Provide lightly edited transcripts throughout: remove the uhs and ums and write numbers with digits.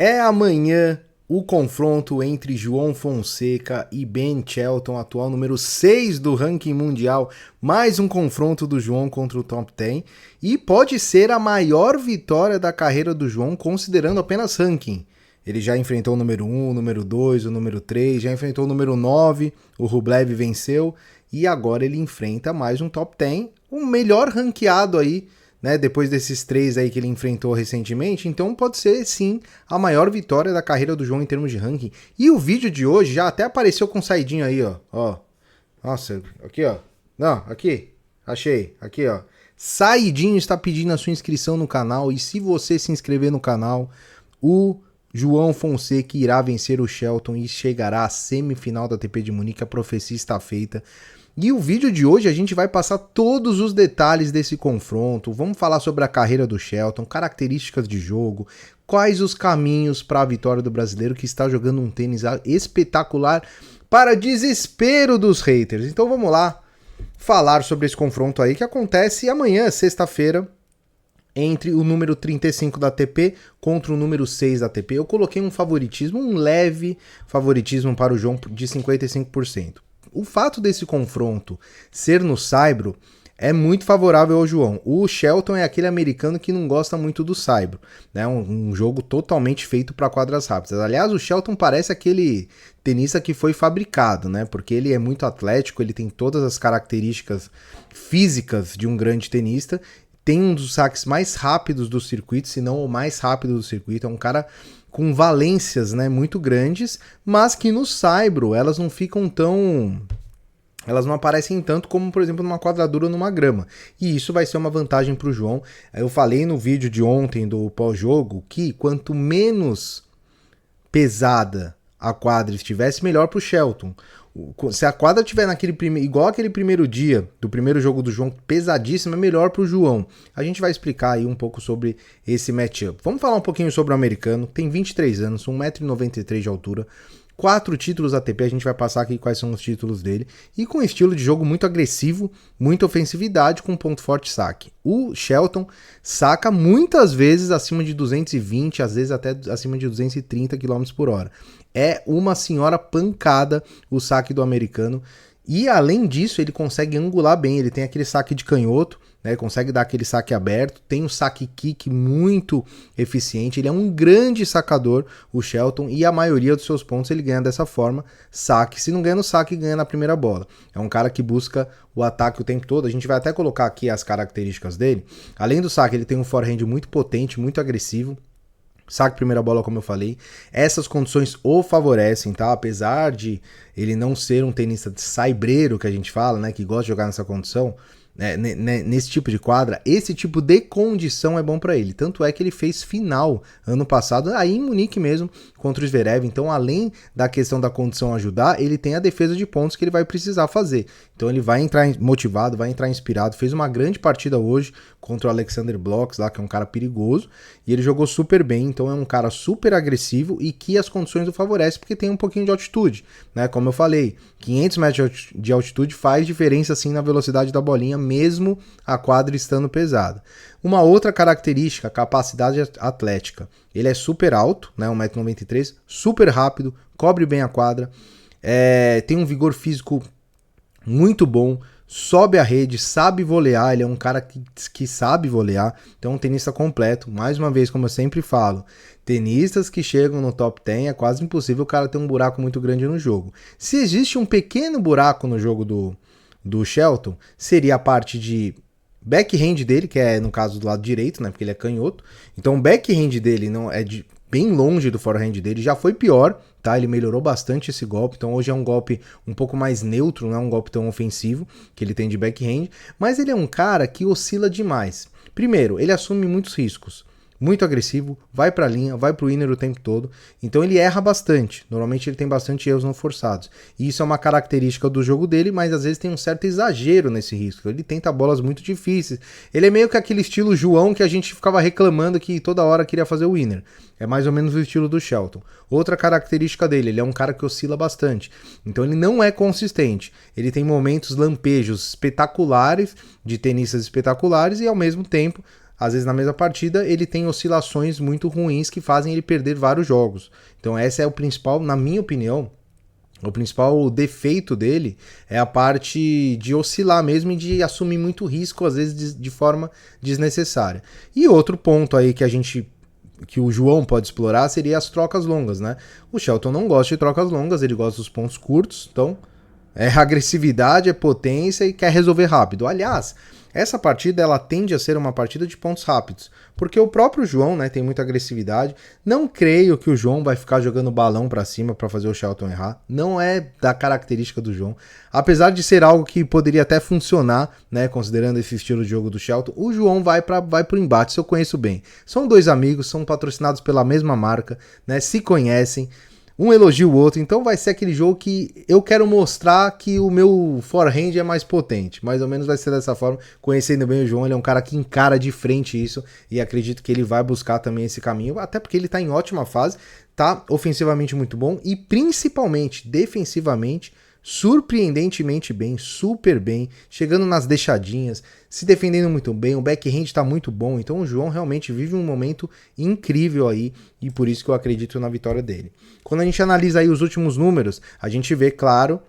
É amanhã o confronto entre João Fonseca e Ben Shelton, atual número 6 do ranking mundial. Mais um confronto do João contra o top 10. E pode ser a maior vitória da carreira do João, considerando apenas ranking. Ele já enfrentou o número 1, o número 2, o número 3, já enfrentou o número 9, o Rublev venceu. E agora ele enfrenta mais um top 10, o melhor ranqueado aí, né, depois desses 3 aí que ele enfrentou recentemente. Então pode ser sim a maior vitória da carreira do João em termos de ranking. E o vídeo de hoje já até apareceu com saidinho aí, ó. Nossa, aqui ó. Não, aqui. Achei. Aqui ó. Saidinho está pedindo a sua inscrição no canal. E se você se inscrever no canal, o João Fonseca irá vencer o Shelton e chegará à semifinal da ATP de Munique. A profecia está feita. E o vídeo de hoje a gente vai passar todos os detalhes desse confronto, vamos falar sobre a carreira do Shelton, características de jogo, quais os caminhos para a vitória do brasileiro que está jogando um tênis espetacular para desespero dos haters. Então vamos lá falar sobre esse confronto aí que acontece amanhã, sexta-feira, entre o número 35 da ATP contra o número 6 da ATP. Eu coloquei um favoritismo, um leve favoritismo para o João de 55%. O fato desse confronto ser no Saibro é muito favorável ao João. O Shelton é aquele americano que não gosta muito do Saibro, né? Um jogo totalmente feito para quadras rápidas. Aliás, o Shelton parece aquele tenista que foi fabricado, né? Porque ele é muito atlético, ele tem todas as características físicas de um grande tenista, tem um dos saques mais rápidos do circuito, se não o mais rápido do circuito. É um cara com valências, né, muito grandes, mas que no Saibro elas não ficam tão... elas não aparecem tanto como, por exemplo, numa quadradura ou numa grama. E isso vai ser uma vantagem para o João. Eu falei no vídeo de ontem do pós-jogo que quanto menos pesada a quadra estivesse, melhor para o Shelton. Se a quadra estiver igual aquele primeiro dia do primeiro jogo do João, pesadíssima, é melhor para o João. A gente vai explicar aí um pouco sobre esse matchup. Vamos falar um pouquinho sobre o americano. Tem 23 anos, 1,93 m de altura, 4 títulos ATP, a gente vai passar aqui quais são os títulos dele, e com um estilo de jogo muito agressivo, muita ofensividade, com ponto forte saque. O Shelton saca muitas vezes acima de 220, às vezes até acima de 230 km por hora. É uma senhora pancada o saque do americano, e além disso ele consegue angular bem, ele tem aquele saque de canhoto, né, consegue dar aquele saque aberto, tem um saque kick muito eficiente, ele é um grande sacador, o Shelton, e a maioria dos seus pontos ele ganha dessa forma, saque, se não ganha no saque, ganha na primeira bola. É um cara que busca o ataque o tempo todo, a gente vai até colocar aqui as características dele. Além do saque, ele tem um forehand muito potente, muito agressivo, saque primeira bola, como eu falei. Essas condições o favorecem, tá? Apesar de ele não ser um tenista de saibreiro, que a gente fala, né, que gosta de jogar nessa condição, nesse tipo de quadra, esse tipo de condição é bom para ele. Tanto é que ele fez final ano passado, aí em Munique mesmo, contra o Zverev. Então, além da questão da condição ajudar, ele tem a defesa de pontos que ele vai precisar fazer. Então, ele vai entrar motivado, vai entrar inspirado. Fez uma grande partida hoje contra o Alexander Blocks, lá, que é um cara perigoso, e ele jogou super bem. Então, é um cara super agressivo e que as condições o favorecem, porque tem um pouquinho de altitude, né? Como eu falei, 500 metros de altitude faz diferença, assim, na velocidade da bolinha, mesmo a quadra estando pesada. Uma outra característica, a capacidade atlética. Ele é super alto, né, 1,93 m, super rápido, cobre bem a quadra, tem um vigor físico muito bom, sobe a rede, sabe volear, ele é um cara que sabe volear, então é um tenista completo. Mais uma vez, como eu sempre falo, tenistas que chegam no top 10 é quase impossível o cara ter um buraco muito grande no jogo. Se existe um pequeno buraco no jogo do Shelton, seria a parte de backhand dele, que é no caso do lado direito, né, porque ele é canhoto. Então o backhand dele não é bem longe do forehand dele, já foi pior, tá? Ele melhorou bastante esse golpe, então hoje é um golpe um pouco mais neutro, não é um golpe tão ofensivo que ele tem de backhand, mas ele é um cara que oscila demais. Primeiro, ele assume muitos riscos. Muito agressivo, vai pra linha, vai pro winner o tempo todo, então ele erra bastante, normalmente ele tem bastante erros não forçados, e isso é uma característica do jogo dele, mas às vezes tem um certo exagero nesse risco, ele tenta bolas muito difíceis, ele é meio que aquele estilo João que a gente ficava reclamando que toda hora queria fazer o winner, é mais ou menos o estilo do Shelton. Outra característica dele, ele é um cara que oscila bastante, então ele não é consistente, ele tem momentos lampejos espetaculares, de tenistas espetaculares, e ao mesmo tempo às vezes na mesma partida ele tem oscilações muito ruins que fazem ele perder vários jogos. Então essa é o principal, na minha opinião, o principal defeito dele é a parte de oscilar mesmo e de assumir muito risco, às vezes de forma desnecessária. E outro ponto aí que o João pode explorar seria as trocas longas, né? O Shelton não gosta de trocas longas, ele gosta dos pontos curtos, então é agressividade, é potência e quer resolver rápido. Aliás, essa partida ela tende a ser uma partida de pontos rápidos, porque o próprio João, né, tem muita agressividade. Não creio que o João vai ficar jogando balão pra cima pra fazer o Shelton errar. Não é da característica do João. Apesar de ser algo que poderia até funcionar, né, considerando esse estilo de jogo do Shelton, o João vai pro embate, isso eu conheço bem. São dois amigos, são patrocinados pela mesma marca, né, se conhecem. Um elogia o outro, então vai ser aquele jogo que eu quero mostrar que o meu forehand é mais potente. Mais ou menos vai ser dessa forma. Conhecendo bem o João, ele é um cara que encara de frente isso e acredito que ele vai buscar também esse caminho, até porque ele tá em ótima fase, tá ofensivamente muito bom e principalmente defensivamente surpreendentemente bem, super bem, chegando nas deixadinhas, se defendendo muito bem, o backhand está muito bom, então o João realmente vive um momento incrível aí e por isso que eu acredito na vitória dele. Quando a gente analisa aí os últimos números, a gente vê, claro,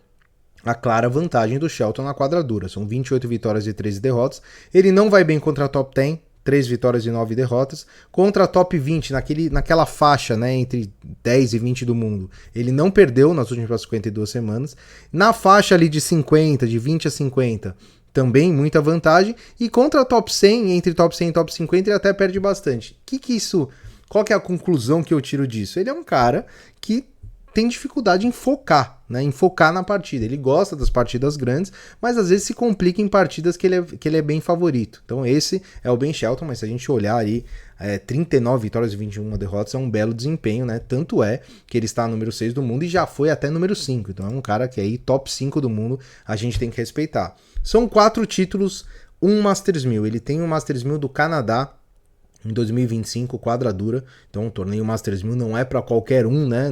a clara vantagem do Shelton na quadradura, são 28 vitórias e 13 derrotas, ele não vai bem contra a top 10, 3 vitórias e 9 derrotas, contra a top 20, naquela faixa, né, entre 10 e 20 do mundo. Ele não perdeu nas últimas 52 semanas. Na faixa ali de 50, de 20 a 50, também muita vantagem. E contra a top 100, entre top 100 e top 50, ele até perde bastante. Qual que é a conclusão que eu tiro disso? Ele é um cara que tem dificuldade em focar, né? Em focar na partida. Ele gosta das partidas grandes, mas às vezes se complica em partidas que ele é bem favorito. Então esse é o Ben Shelton, mas se a gente olhar ali, 39 vitórias e 21 derrotas é um belo desempenho, né? Tanto é que ele está número 6 do mundo e já foi até número 5. Então é um cara que aí top 5 do mundo, a gente tem que respeitar. São 4 títulos, um Masters 1000. Ele tem um Masters 1000 do Canadá, em 2025, quadradura. Então o torneio Masters 1000 não é para qualquer um, né?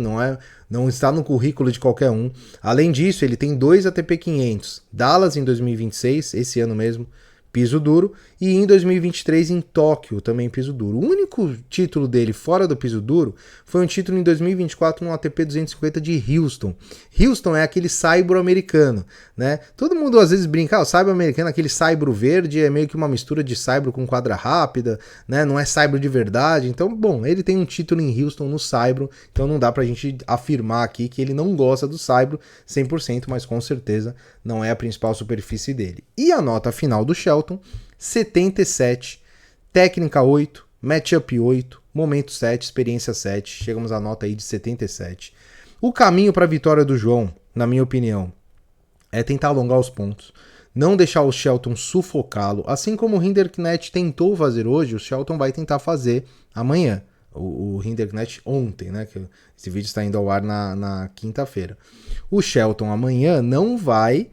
Não está no currículo de qualquer um. Além disso, ele tem 2 ATP 500. Dallas em 2026, esse ano mesmo, piso duro, e em 2023 em Tóquio, também piso duro. O único título dele fora do piso duro foi um título em 2024 no ATP 250 de Houston. Houston é aquele saibro americano, né? Todo mundo às vezes brinca, o saibro americano, aquele saibro verde, é meio que uma mistura de saibro com quadra rápida, né? Não é saibro de verdade. Então, bom, ele tem um título em Houston no saibro, então não dá pra gente afirmar aqui que ele não gosta do saibro 100%, mas com certeza não é a principal superfície dele. E a nota final do Shelton, 77, técnica 8, matchup 8, momento 7, experiência 7, chegamos à nota aí de 77. O caminho para a vitória do João, na minha opinião, é tentar alongar os pontos, não deixar o Shelton sufocá-lo, assim como o Rinderknecht tentou fazer hoje, o Shelton vai tentar fazer amanhã. O Rinderknecht ontem, né? Que esse vídeo está indo ao ar na quinta-feira. O Shelton amanhã não vai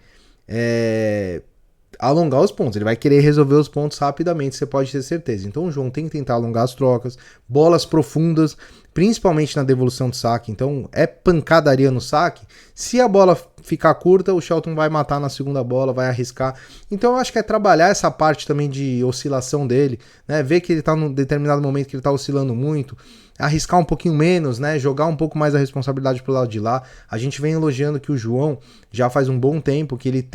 alongar os pontos, ele vai querer resolver os pontos rapidamente, você pode ter certeza. Então o João tem que tentar alongar as trocas, bolas profundas, principalmente na devolução de saque. Então é pancadaria no saque. Se a bola ficar curta, o Shelton vai matar na segunda bola, vai arriscar. Então eu acho que é trabalhar essa parte também de oscilação dele, né? Ver que ele tá num determinado momento que ele tá oscilando muito, arriscar um pouquinho menos, né? Jogar um pouco mais a responsabilidade pro lado de lá. A gente vem elogiando que o João já faz um bom tempo que ele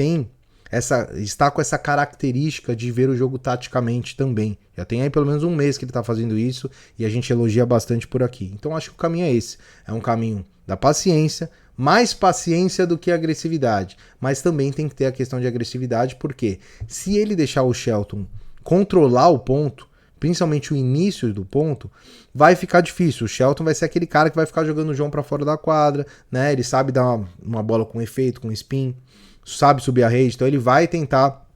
está com essa característica de ver o jogo taticamente também. Já tem aí pelo menos um mês que ele está fazendo isso e a gente elogia bastante por aqui. Então acho que o caminho é esse. É um caminho da paciência, mais paciência do que agressividade. Mas também tem que ter a questão de agressividade, porque se ele deixar o Shelton controlar o ponto, principalmente o início do ponto, vai ficar difícil. O Shelton vai ser aquele cara que vai ficar jogando o João para fora da quadra, né? Ele sabe dar uma bola com efeito, com spin, sabe subir a rede, então ele vai tentar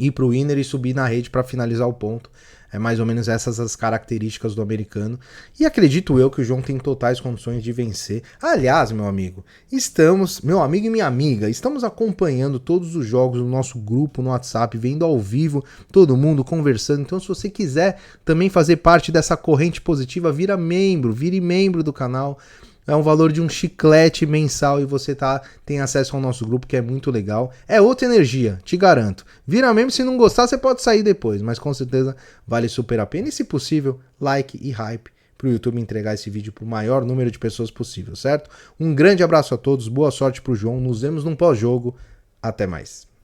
ir pro winner e subir na rede para finalizar o ponto. É mais ou menos essas as características do americano. E acredito eu que o João tem totais condições de vencer. Aliás, meu amigo e minha amiga, estamos acompanhando todos os jogos no nosso grupo no WhatsApp, vendo ao vivo, todo mundo conversando. Então, se você quiser também fazer parte dessa corrente positiva, vire membro do canal. é um valor de um chiclete mensal e você tem acesso ao nosso grupo, que é muito legal. É outra energia, te garanto. Vira mesmo, se não gostar, você pode sair depois, mas com certeza vale super a pena. E se possível, like e hype para o YouTube entregar esse vídeo para o maior número de pessoas possível, certo? Um grande abraço a todos, boa sorte para o João, nos vemos num pós-jogo, até mais.